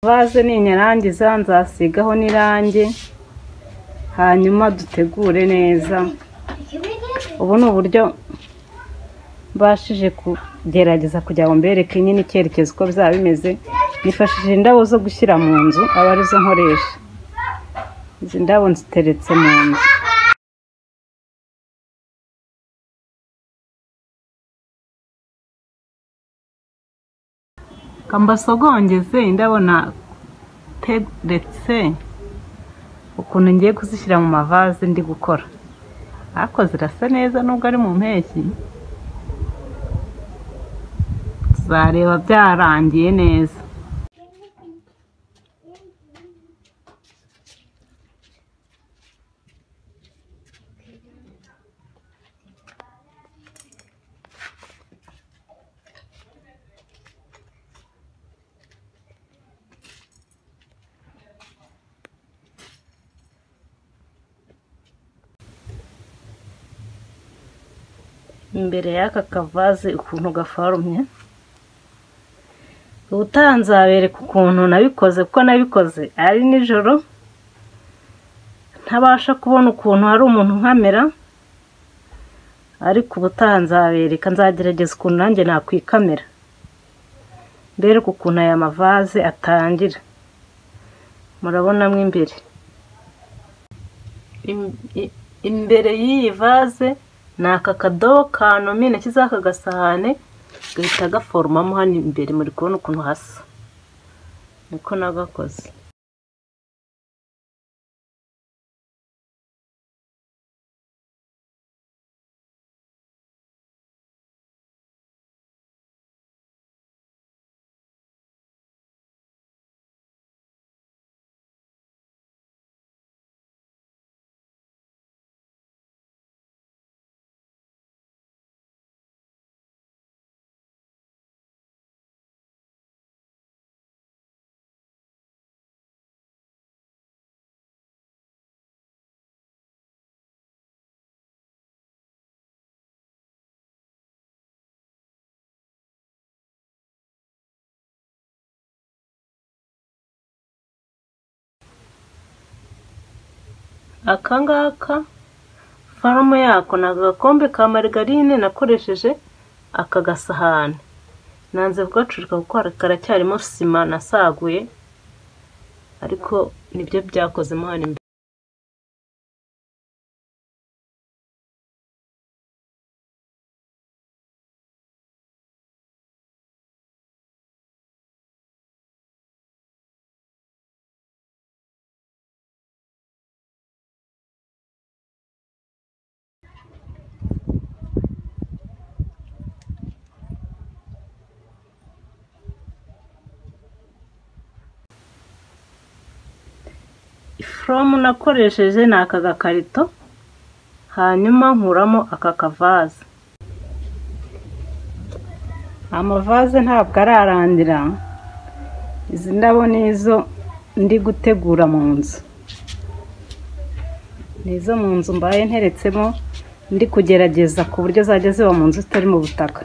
Vaze ninyarangiza nzasigaho n'irangi hanyuma dutegure neza. Ubu ni uburyo mbashije kugerageza kugira ngo mbereke nyine icyerekezo uko bizaba bimeze. Nifashishije indabo zo gushyira mu nzu, aba arizo nkoresha. Izi ndabo nziteretse mu nzu. Kambasogongeze indabo nateretse ukuntu ngiye kuzishyira mu mavaze ndi gukora. Ariko zirasa neza nubwo ari mu mpeshyi. Tuzareba byarangiye neza. Imbere y'aka kavaze ukuntu gaforumye, ubutanzabereka ukuntu nabikoze, kuko nabikoze ari nijoro ntabasha kubona ukuntu hari umuntu nkamera, ariko ubutanzabereka nzagerageza ukuntu nanjye nakwikamera mbereka ukuntu aya mavaze atangira. Murabonamo imbere y'iyi vaze ni aka kadobo kanomye nashyizeho aka gasahane gahita gaforomamo hano imbere. Muri kubona ukuntu hasa, niko nagakoze. Aka ngaka farumu yako ni agakombe ka marigarine nakoresheje aka gasahane. Nanze kugacurika kuko karacyarimo sima nasaguye, ariko nibyo byakozemo hano imbere. Iforomu nakoresheje ni aka gakarito, hanyuma nkuramo aka kavaze. Amavaze ntabwo ararandira, izi ndabo nizo ndi gutegura mu nzu. Nizo mu nzu mbaye nteretsemo ndi kugerageza ku buryo zajya ziba mu nzu zitari mu butaka.